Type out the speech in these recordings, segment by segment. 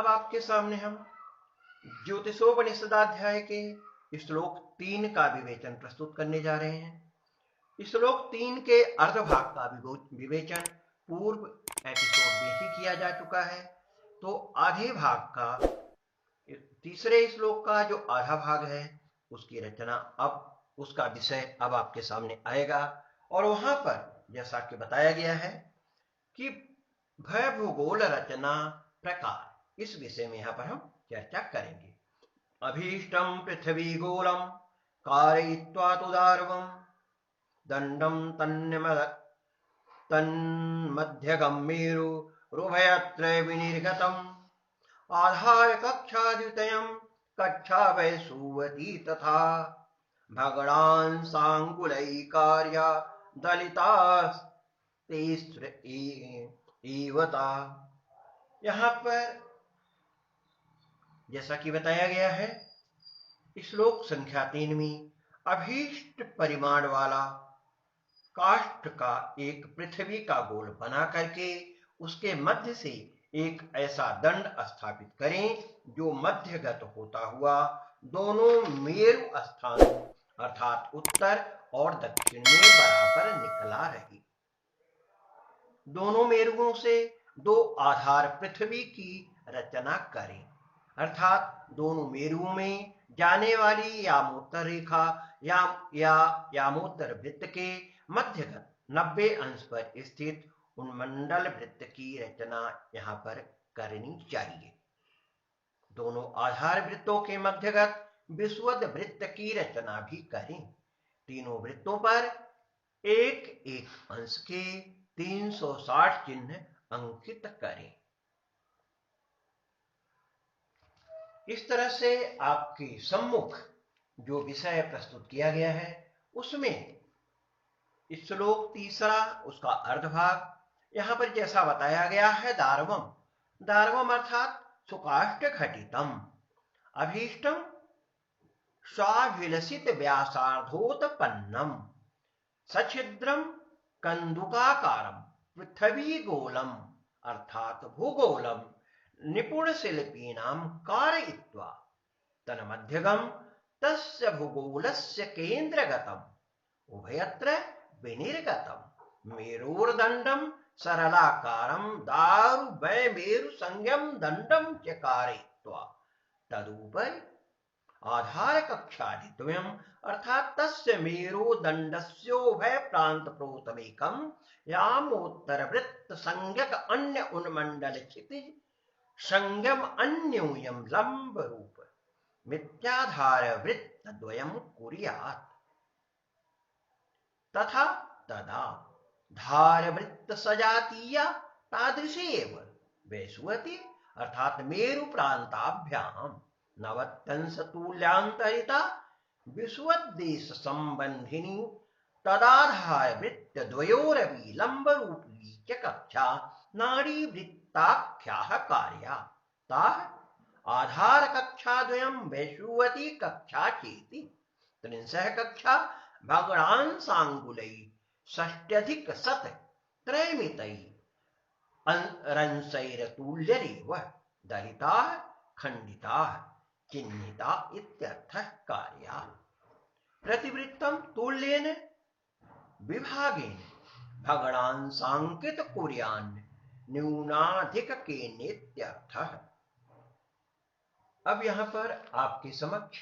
अब आपके सामने हम ज्योतिषोपनिषदाध्याय के श्लोक 3 का विवेचन प्रस्तुत करने जा रहे हैं। श्लोक 3 के अर्धभाग का विवेचन पूर्व एपिसोड में ही किया जा चुका है, तो आधे भाग का तीसरे श्लोक का जो आधा भाग है उसकी रचना अब उसका विषय अब आपके सामने आएगा। और वहां पर जैसा कि बताया गया है कि भय भूगोल रचना प्रकार, इस विषय में यहां पर हम चर्चा करेंगे। अभीष्टम पृथ्वी गोलम कारयित्वा तुदार्वम दंडम तन्मध्यगम मेरु रुभयत्र विनिर्गतम आधार कक्षाद्वितयं कक्षा वैसुवती तथा भगणान सांकुलैकार्या दलितास्तेस्वता। यहाँ पर जैसा कि बताया गया है श्लोक संख्या 3 में अभीष्ट परिमाण वाला काष्ठ का एक पृथ्वी का गोल बना करके उसके मध्य से एक ऐसा दंड स्थापित करें जो मध्यगत होता हुआ दोनों मेरु स्थानों अर्थात उत्तर और दक्षिण में बराबर निकला रहे। दोनों मेरुओं से दो आधार पृथ्वी की रचना करें, अर्थात दोनों मेरुओं में जाने वाली यामोत्तर रेखा या यामोत्तर वृत्त के मध्यगत 90 अंश पर स्थित उन्मंडल वृत्त की रचना यहां पर करनी चाहिए। दोनों आधार वृत्तों के मध्यगत विषुवत वृत्त की रचना भी करें। तीनों वृत्तों पर एक एक अंश के 360 चिन्ह अंकित करें। इस तरह से आपके सम्मुख जो विषय प्रस्तुत किया गया है उसमें श्लोक तीसरा उसका अर्धभाग यहां पर जैसा बताया गया है दार्वम, दार्वम अर्थात सुकाष्ठ घटितम अभीष्टम स्वाभिलषित व्यासार्धोत्पन्नम सछिद्रम कंदुकाकारम पृथ्वी गोलम अर्थात भूगोलम निपुण शिल्पीनां कारयित्वा तन्मध्यगम तस्य भूगोलस्य केंद्रगतम उभयत्र विनिर्गतम मेरोर्दंडम सरलाकारम दारु वै मेरु संज्ञम दंडम च कारयित्वा तदुपरि आधार कक्षादिद्वयम् अर्थात तस्य मेरुदंडस्योभय प्रांत प्रोतमेकम यामोत्तर वृत्त संज्ञक अन्य उन्मंडल क्षितिज संज्ञम अन्योयम लंब रूप मिथ्याधार वृत्त द्वयम कुर्यात् तथा तदा धार वृत्त सजातीया तादृशी एव वैसुवती अर्थात मेरु प्रांताभ्याम नवत्यंश तुल्यांतरिता विषुवद्देश संबंधिनी तदाधार वृत्त द्वयोरपि लंब रूपी च कक्षा नाड़ी वृत्ताख्याः कार्या ताः आधार कक्षा द्वयं वैसुवती कक्षा चेति त्रिंशः कक्षा भगणांसांगुलै षष्ट्यधिक शत त्रयमितै रंसैरतुल्यरेव दलिताः खंडिताः चिह्निता इत्यर्थः कार्या प्रतिवृत्तं तुल्येन विभागेन भगणांसांकित कुर्यान् न्यूनाधिककेनेत्यर्थः। अब यहां पर आपके समक्ष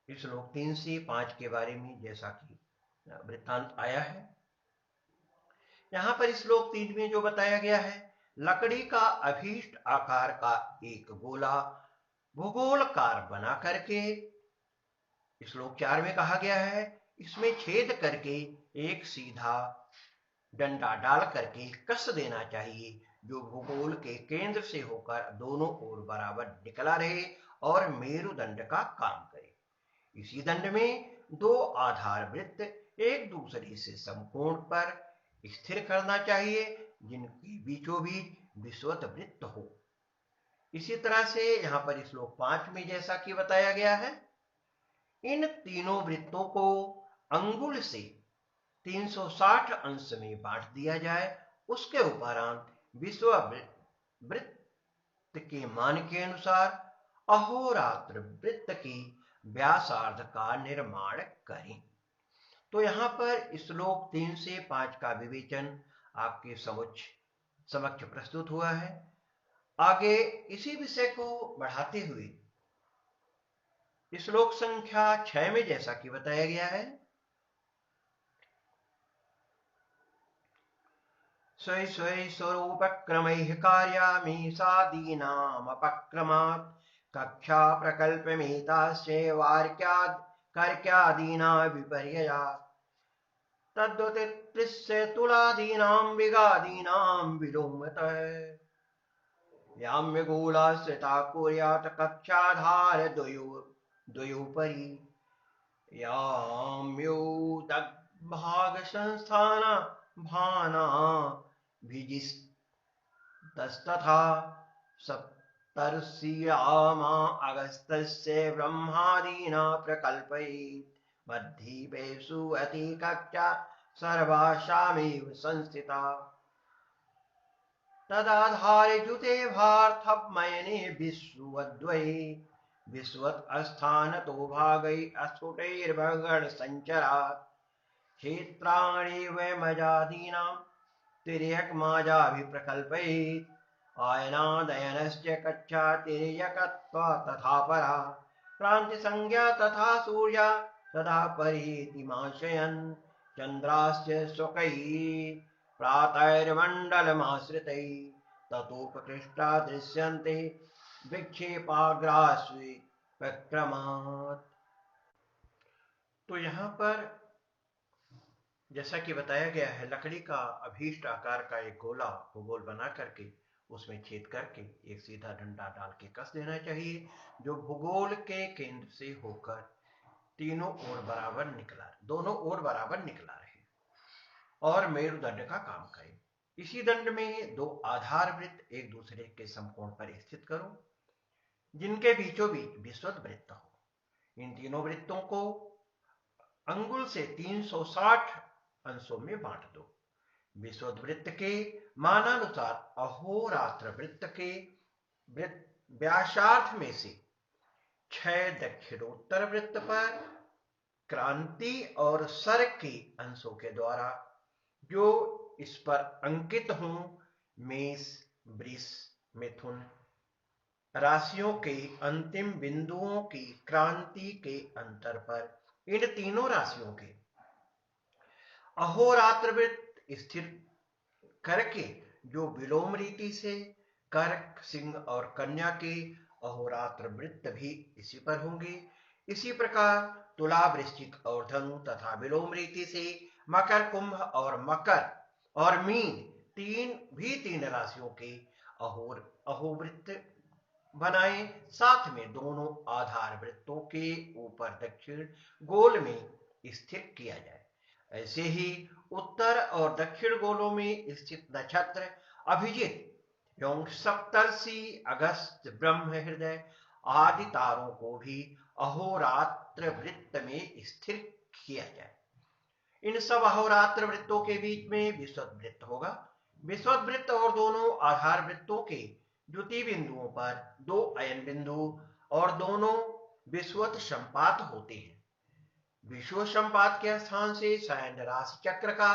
श्लोक 3 से 5 के बारे में जैसा कि वृत्तांत आया है, यहां पर श्लोक 3 में जो बताया गया है लकड़ी का अभीष्ट आकार का एक गोला भूगोलकार बना करके श्लोक 4 में कहा गया है इसमें छेद करके एक सीधा डंडा डाल करके कस देना चाहिए जो भूगोल के केंद्र से होकर दोनों ओर बराबर निकला रहे और मेरुदंड का काम करे। इसी दंड में दो आधार वृत्त एक दूसरे से समकोण पर स्थिर करना चाहिए जिनके बीचों बीच विषुवत वृत्त हो। इसी तरह से यहां पर श्लोक 5 में जैसा कि बताया गया है इन तीनों वृत्तों को अंगुल से 360 अंश में बांट दिया जाए, उसके उपरांत विषुवत वृत्त के मान के अनुसार अहोरात्र वृत्त की व्यासार्ध का निर्माण करें। तो यहाँ पर श्लोक 3 से 5 का विवेचन आपके समक्ष प्रस्तुत हुआ है। आगे इसी विषय को बढ़ाते हुए श्लोक संख्या 6 में जैसा कि बताया गया है, स्वै स्वै स्वरूपक्रमैः कार्यामीसादीनामपक्रमात् कक्षा प्रकल्पमेतास्ये कर्क्यादीना विपर्ययात् तद्वतित्रिस्य तुलादीनां विगादीनां विलोमतः याम्यगोलाश्रिता कुर्यात् कक्षाधारद्वयोपरि याम्योदग्भागसंस्थाना भानाभिजिस्तस्तथा सप्तर्षियामा अगस्त्यस्य ब्रह्मादीना प्रकल्पयेत् मद्धीपेषु अति कक्षा सर्वासामेव संस्थिता तदाधारे जुते भार्थमयने विश्वद्वये विश्वत् अस्थानतो भागै अस्फुटैर्भगण संचरात् क्षेत्राणि वैमजादीनां तिर्यक्माजाभिप्रकल्पयेत् आयनादयनस्य कक्षा तिर्यकत्वा तथा परा क्रान्तिसंज्ञा तथा सूर्या सदा परेतिमाशयन् चन्द्रास्य स्वकैः प्रातैर्मण्डलमाश्रितैः ततोपकृष्टा दृश्यन्ते विक्षेपाग्रास्विपक्रमात्। तो यहाँ पर जैसा कि बताया गया है, लकड़ी का अभीष्ट आकार का एक भूगोल बना करके उसमें छेद करके एक सीधा डंडा डाल के कस देना चाहिए, जो भूगोल के केंद्र से होकर दोनों ओर बराबर निकला रहे और मेरुदंड का काम करे। इसी दंड में दो आधार वृत्त एक दूसरे के समकोण पर स्थित करो, जिनके बीचों बीच विषुवत वृत्त हो। इन तीनों वृत्तों को अंगुल से 360 अंशों में बांट दो। विषुवत वृत्त के मानानुसार अहोरात्र वृत्त के व्यासार्थ में से 6 दक्षिणोत्तर वृत्त पर क्रांति और सर के अंशों के द्वारा जो इस पर अंकित हों, मेष, वृष, मिथुन राशियों के अंतिम बिंदुओं की क्रांति के अंतर पर इन तीनों राशियों के अहोरात्र वृत्त स्थिर करके जो विलोम रीति से कर्क, सिंह और कन्या के अहोरात्र वृत्त भी इसी पर होंगे। इसी प्रकार तुला, वृश्चिक और धनु तथा विलोम रीति से मकर, कुंभ और मीन तीन राशियों के अहोवृत्त बनाए। साथ में दोनों आधार वृत्तों के ऊपर दक्षिण गोल में स्थिर किया जाए। ऐसे ही उत्तर और दक्षिण गोलों में स्थित नक्षत्र अभिजित एवं सप्तर्षि, अगस्त, ब्रह्म, हृदय आदि तारों को भी अहोरात्र वृत्त में स्थिर किया जाए। इन सब अहोरात्र वृत्तों के बीच में विषुवत वृत्त होगा। विषुवत वृत्त और दोनों आधार वृत्तों के द्वितीय बिंदुओं पर 2 अयन बिंदु और दोनों विषुवत संपात होते हैं। विषुवत संपात के स्थान से शयन राशि चक्र का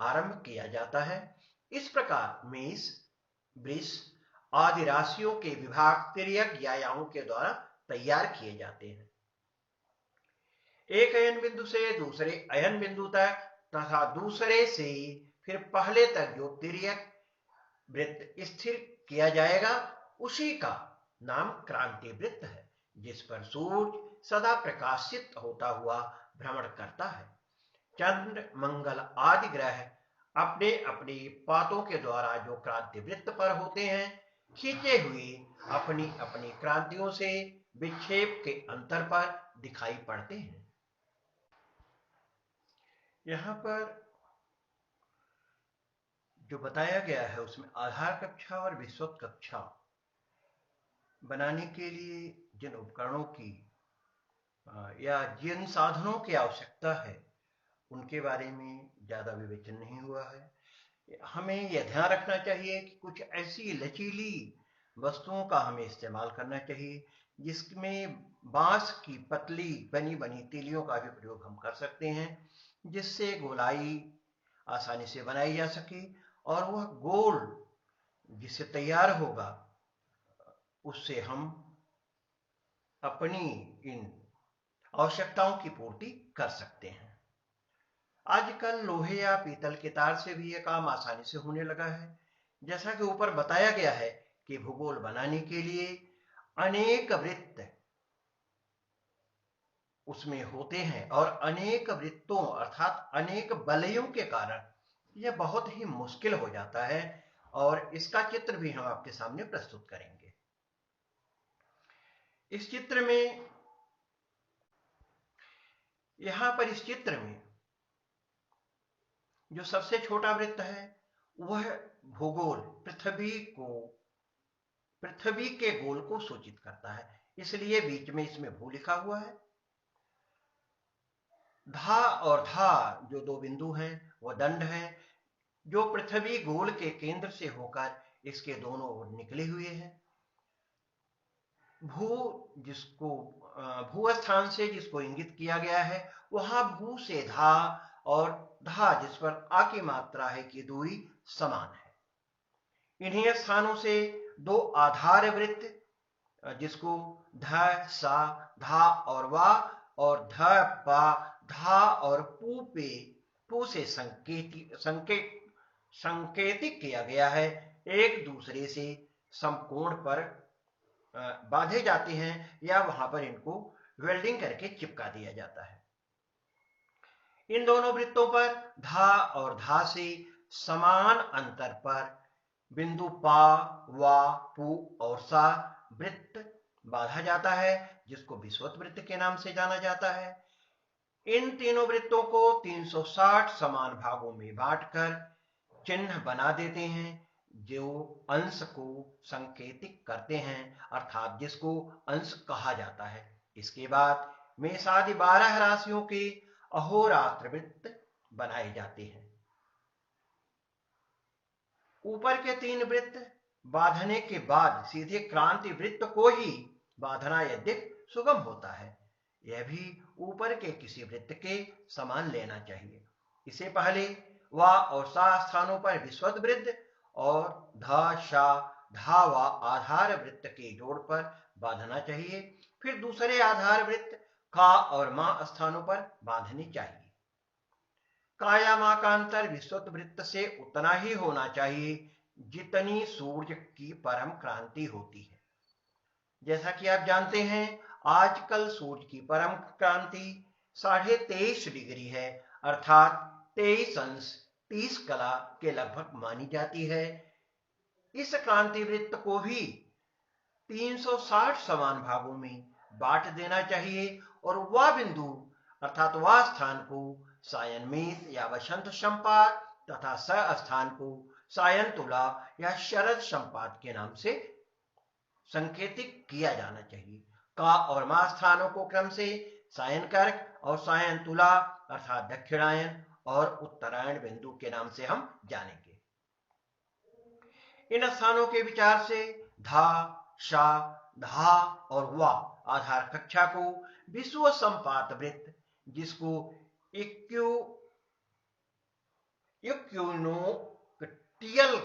आरंभ किया जाता है। इस प्रकार मेष, वृष आदि राशियों के विभाग तिर्यक व्यायामों के द्वारा तैयार किए जाते हैं। एक अयन बिंदु से दूसरे अयन बिंदु तक तथा दूसरे से फिर पहले तक जो तिर्यक वृत्त स्थिर किया जाएगा, उसी का नाम क्रांति वृत्त है, जिस पर सूर्य सदा प्रकाशित होता हुआ भ्रमण करता है। चंद्र, मंगल आदि ग्रह अपने अपने पातों के द्वारा जो क्रांति वृत्त पर होते हैं, खींचे हुए अपनी अपनी क्रांतियों से विक्षेप के अंतर पर दिखाई पड़ते हैं। यहाँ पर जो बताया गया है उसमें आधार कक्षा और विषुवत कक्षा बनाने के लिए जिन उपकरणों की या जिन साधनों की आवश्यकता है, उनके बारे में ज्यादा विवेचन नहीं हुआ है। हमें यह ध्यान रखना चाहिए कि कुछ ऐसी लचीली वस्तुओं का हमें इस्तेमाल करना चाहिए, जिसमें बांस की पतली बनी बनी तीलियों का भी प्रयोग हम कर सकते हैं, जिससे गोलाई आसानी से बनाई जा सके और वह गोल जिससे तैयार होगा उससे हम अपनी इन आवश्यकताओं की पूर्ति कर सकते हैं। आजकल लोहे या पीतल के तार से भी यह काम आसानी से होने लगा है। जैसा कि ऊपर बताया गया है कि भूगोल बनाने के लिए अनेक वृत्त उसमें होते हैं और अनेक वृत्तों अर्थात अनेक वलयों के कारण यह बहुत ही मुश्किल हो जाता है और इसका चित्र भी हम आपके सामने प्रस्तुत करेंगे। इस चित्र में यहां पर इस चित्र में जो सबसे छोटा वृत्त है वह भूगोल पृथ्वी के गोल को सूचित करता है, इसलिए बीच में इसमें भू लिखा हुआ है। धा और धा जो दो बिंदु हैं वह दंड हैं, जो पृथ्वी गोल के केंद्र से होकर इसके दोनों ओर निकले हुए हैं। भू स्थान से जिसको इंगित किया गया है वहां भू से धा और धा जिस पर आ की मात्रा है की दूरी समान है। इन्हीं स्थानों से दो आधार वृत्त जिसको ध सा धा और वा और ध पा धा और पू से संकेतिक किया गया है, एक दूसरे से समकोण पर बांधे जाते हैं या वहां पर इनको वेल्डिंग करके चिपका दिया जाता है। इन दोनों वृत्तों पर धा और धा से समान अंतर पर बिंदु पा वा पू और सा वृत्त बांधा जाता है, जिसको विषुवत वृत्त के नाम से जाना जाता है। इन तीनों वृत्तों को 360 समान भागों में बांटकर चिन्ह बना देते हैं, जो अंश को संकेतिक करते हैं अर्थात जिसको अंश कहा जाता है। इसके बाद मेषादि 12 राशियों के अहोरात्र वृत्त बनाए जाते हैं। ऊपर के 3 वृत्त बांधने के बाद सीधे क्रांति वृत्त को ही बांधना यद्यप सुगम होता है, यह भी ऊपर के किसी वृत्त के समान लेना चाहिए। इससे पहले वा और सा स्थानों पर विषुवत वृत्त और ध शा धा वा आधार वृत्त के जोड़ पर बांधना चाहिए, फिर दूसरे आधार वृत्त का और मा स्थानों पर बांधनी चाहिए। काया मा का अंतर विषुवत वृत्त से उतना ही होना चाहिए जितनी सूर्य की परम क्रांति होती है। जैसा कि आप जानते हैं आजकल सूर्य की परम क्रांति 23.5 डिग्री है अर्थात 23 अंश 30 कला के लगभग मानी जाती है। इस क्रांति वृत्त को भी 360 समान भागों में बांट देना चाहिए और वह बिंदु अर्थात वह स्थान को सायन मेष या वसंत संपात तथा स स्थान को सायन तुला या शरद संपात के नाम से संकेतिक किया जाना चाहिए। का और मा स्थानों को क्रम से सायन कर्क और सायन तुला अर्थात दक्षिणायन और उत्तरायण बिंदु के नाम से हम जानेंगे। इन स्थानों के विचार से धा शा धा और वा आधार कक्षा को विषुव संपात वृत्त जिसको इक्विनोक्टियल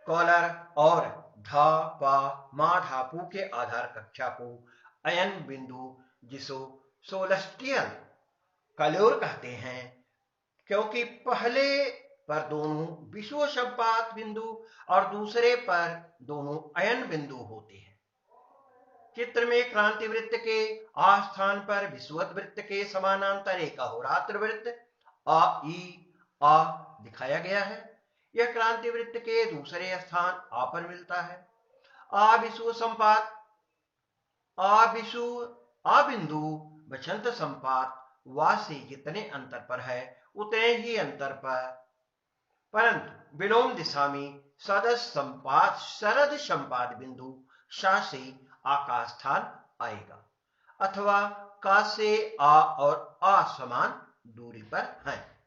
कॉलर और धा पा मा धापू के आधार कक्षा को अयन बिंदु जिसो सोलस्टियल कलोर कहते हैं, क्योंकि पहले पर दोनों विषुव संपात बिंदु और दूसरे पर दोनों अयन बिंदु होते हैं। चित्र में क्रांति वृत्त के आ स्थान पर विषुवत वृत्त के समानांतर एक अहोरात्र वृत्त आ ई आ दिखाया गया है। यह क्रांति वृत्त के दूसरे स्थान आ पर मिलता है। आ विषुव संपात आ बिंदु वसंत संपात वा से जितने अंतर पर है उतने ही अंतर पर परंतु विलोम दिशा में शरद संपात बिंदु शा से आ का स्थान आएगा अथवा का से आ और आ समान दूरी पर है।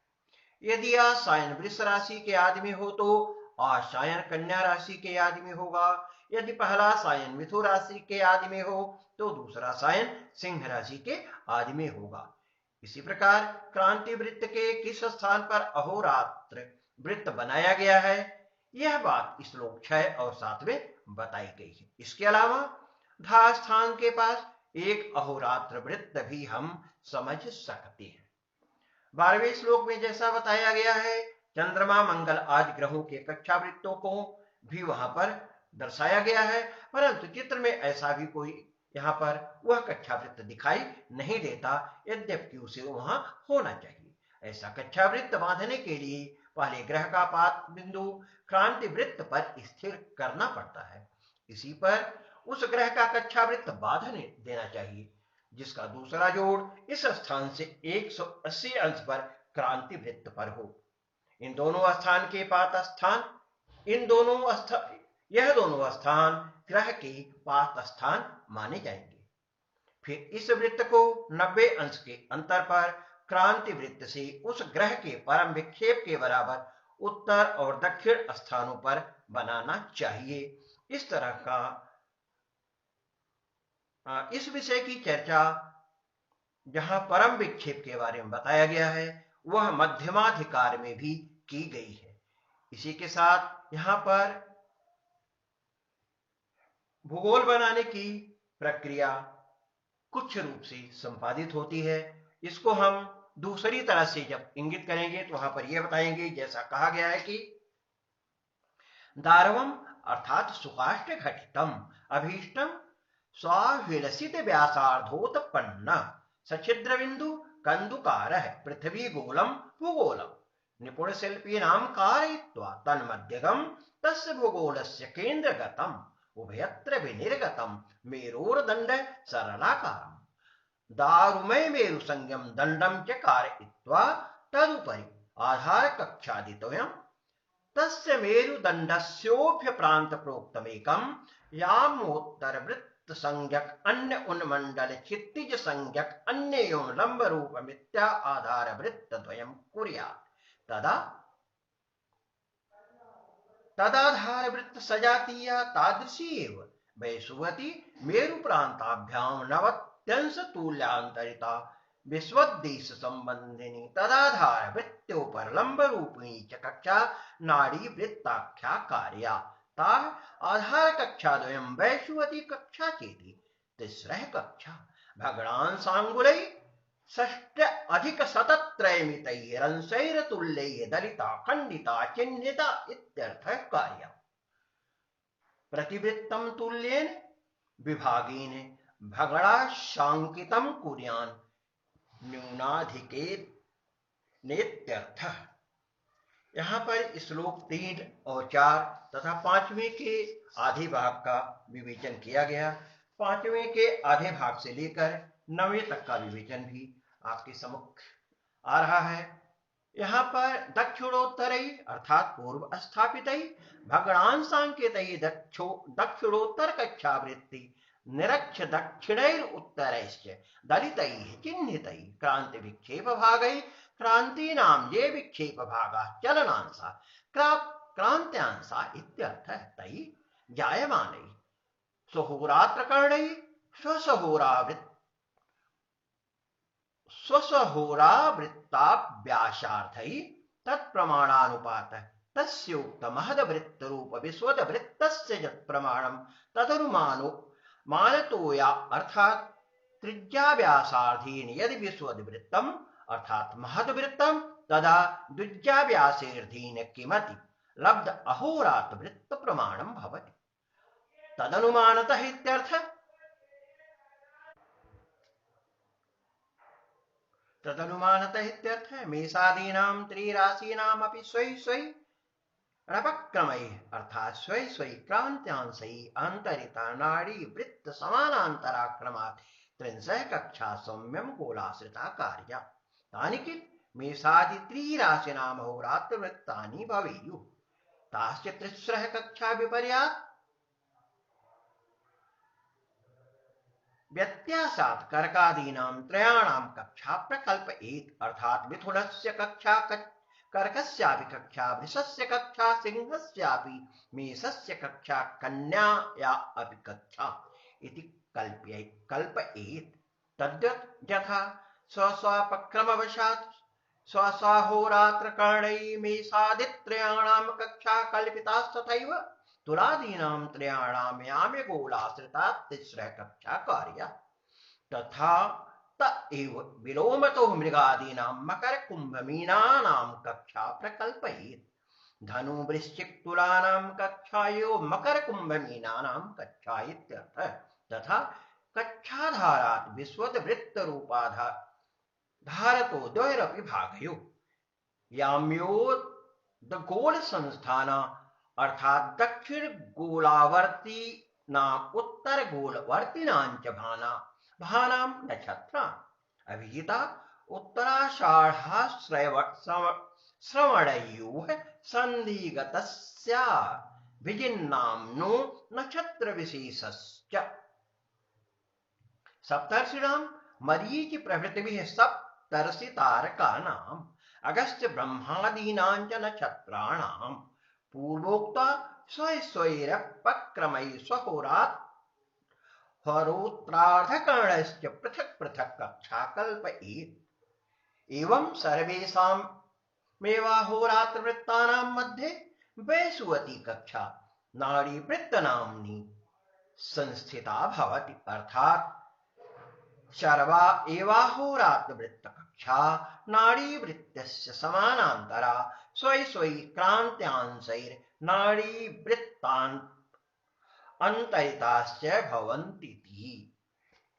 यदि आ सायन वृष राशि के आदमी हो तो आसायन कन्या राशि के आदि में होगा। यदि पहला सायन मिथुन राशि के आदि में हो तो दूसरा सायन सिंह राशि के आदि में होगा। इसी प्रकार क्रांति वृत्त के किस स्थान पर अहोरात्र वृत्त बनाया गया है, यह बात श्लोक 6 और 7 में बताई गई है। इसके अलावा धा स्थान के पास एक अहोरात्र वृत्त भी हम समझ सकते हैं। 12वें श्लोक में जैसा बताया गया है, चंद्रमा मंगल आदि ग्रहों के कक्षा वृत्तों को भी वहां पर दर्शाया गया है, परंतु चित्र में ऐसा भी कोई यहाँ पर वह कक्षा वृत्त दिखाई नहीं देता, यद्यपि उसे वहां होना चाहिए। ऐसा कक्षा वृत्त बांधने के लिए पहले ग्रह का पात बिंदु क्रांति वृत्त पर स्थिर करना पड़ता है। इसी पर उस ग्रह का कक्षा वृत्त बांधने देना चाहिए, जिसका दूसरा जोड़ इस स्थान से 180 अंश पर क्रांति वृत्त पर हो। इन दोनों स्थान के पात स्थान यह दोनों स्थान ग्रह के पात स्थान माने जाएंगे। फिर इस वृत्त को 90 अंश के अंतर पर क्रांति वृत्त से उस ग्रह के परम विक्षेप के बराबर उत्तर और दक्षिण स्थानों पर बनाना चाहिए। इस तरह का इस विषय की चर्चा जहां परम विक्षेप के बारे में बताया गया है, वह मध्यमाधिकार में भी की गई है। इसी के साथ यहां पर भूगोल बनाने की प्रक्रिया कुछ रूप से संपादित होती है। इसको हम दूसरी तरह से जब इंगित करेंगे तो वहां पर यह बताएंगे, जैसा कहा गया है कि दारवम अर्थात सुकाष्ट घटितम अभीष्टम स्वाभिलषित व्यासार्धोत्पन्न सछिद्र बिंदु कंदुकार पृथ्वी गोलम भूगोलम निपुण शिल्पी नाम कारयित्वा तन्मध्यगम तस्य भूगोलस्य केंद्रगतम उभयत्र विनिर्गतम मेरोर्दंड सरलाकारम दारुमय मेरु संज्ञम दंडम च कारयित्वा तदुपरि आधार कक्षादितोयम तस्य मेरुदंडस्योभ्य प्रांत प्रोक्तमेकम यामोत्तरवृत्त संज्ञक अन्य उन्मंडल क्षितिज संज्ञक अन्य एवं लंब रूप मिथ्या आधार वृत्त द्वयम कुर्यात् तदाधार वृत्त सजातीया तादृशी एव वैसुवती मेरु प्रांताभ्याम नवत्यंश तुल्यांतरिता विश्वदेश संबंधिनी तदाधार वृत्त्योपर लंब रूपिणी च कक्षा नाड़ी वृत्ताख्या कार्या ता आधार कक्षा द्वयम वैश्वती कक्षा चेति तिस्रः कक्षा भगणांसांगुलै षष्ट अधिक शतत्रयमितैरंशैर्तुल्यैः दलिता खंडिता चिह्निता इत्यर्थः कार्यम् प्रतिवृत्तं तुल्येन विभागेन भगणांशांकितं कुर्यान् न्यूनाधिकेनेत्यर्थः। यहाँ पर श्लोक 3 और 4 तथा 5वें के आधे भाग का विवेचन किया गया। 5वें के आधे भाग से लेकर 9वें तक का विवेचन भी आपके सम्मुख आ रहा है। यहाँ पर दक्षिणोत्तर अर्थात पूर्व स्थापित भगणांसांकित दक्षिणोत्तर कक्षा वृत्ति निरक्ष दक्षिणैर उत्तरैश्च दलितैः चिह्नितैः क्रांति विक्षेप भागैः क्रांतीनां ये विक्षेप भागाः चलनांसा क्रांत्यांसा इत्यर्थः तैः जायमानैः स्वहोरात्रकरणैः स्वसहोरावृत्ताभ्यासार्थैः तत्प्रमाणानुपातः तस्योक्त महदवृत्त रूप विश्वद वृत्तस्य यत् प्रमाणं तदनुमानो मानतोया अर्थात त्रिज्याव्यासार्धेन यदि विश्वद वृत्तम अर्थात महद्वृत्तम तदा द्विज्याव्यासेर्धेन किमति लब्ध अहोरात्र वृत्त प्रमाणं भवति तदनुमानतः इत्यर्थः। तदनुमानतः इत्यर्थः मेषादीनां त्रिराशीनामपि स्वै स्वै रपक्रमैः अर्थात स्वै स्वै क्रांत्यांशैः अंतरिता नाड़ी वृत्त समानांतराक्रमात् त्रिंशः कक्षा सौम्यं गोलाश्रिता कार्या तानि किल मेषादि त्रिराशीनां अहोरात्र वृत्तानि भवेयुः ताश्च त्रिस्रः कक्षा विपर्यात् व्यत्यासात् कर्कादीनां त्रयाणां कक्षा प्रकल्पयेत् अर्थात मिथुनस्य कक्षा कर्कस्यापि कक्षा, वृषस्य कक्षा, सिंहस्यापि, मेषस्य कक्षा, कन्याया अपि कक्षा इति कल्पयेत्। तद्वत् यथा स्वस्वापक्रमवशात् स्वस्वाहोरात्रकरणैः मेषादित्रयाणां कक्षा कल्पितास्तथैव तुलादीनां त्रयाणां याम्यगोलाश्रिता तिस्रः कक्षा कार्या। तथा त एव विलोमतो मृगादीनां मकरकुम्भमीनानां कक्षा प्रकल्पयेत्। धनु वृश्चिक तुलानां कक्षा एव मकरकुम्भमीनानां कक्षा इत्यर्थः। तथा कक्षाधारात् विश्वद्वृत्तरूपाधारतो द्वयोरपि भागयो। याम्योदगोलसंस्थाना अर्थात दक्षिण गोलावर्तीनां उत्तर गोलवर्तीनां च भानां नक्षत्राणि अभिहिता उत्तराषाढाश्रवणयोः सन्धिगतस्या विजिन्नाम्नो नक्षत्रविशेषश्च। सप्तर्षीणां मरीचि प्रभृतिभिः सप्तर्षितारकानाम् अगस्त्य ब्रह्मादीनां च नक्षत्राणां पूर्वोक्ता स्वैश्वैरपक्रमैः स्वहोरात्रार्धकरणश्च पृथक् पृथक् कक्षा कल्पयेत्। एवं सर्वेषामेवाहोरात्रवृत्तानां मध्ये वैसुवती कक्षा नाड़ीवृत्तनाम्नी संस्थिता भवति। अर्थात् शर्वा एवाहोरात्रवृत्तकक्षा नाड़ीवृत्तस्य समानान्तरा स्वै क्रांत्यांशैर्नाड़ीवृत्तान्तरिताश्च भवन्तीति।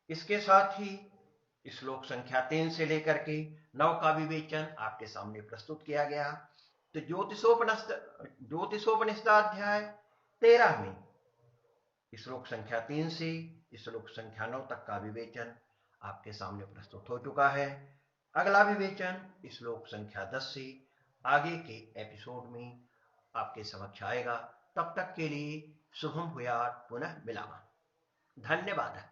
इसके साथ ही श्लोक संख्या 3 से लेकर के 9 का विवेचन आपके सामने प्रस्तुत किया गया। तो ज्योतिषोपनिषदाध्याय 13 में श्लोक संख्या 3 से श्लोक संख्या 9 तक का विवेचन आपके सामने प्रस्तुत हो चुका है। अगला विवेचन श्लोक संख्या 10 से आगे के एपिसोड में आपके समक्ष आएगा। तब तक के लिए शुभम भूयात्, पुनः मिलामः। धन्यवाद।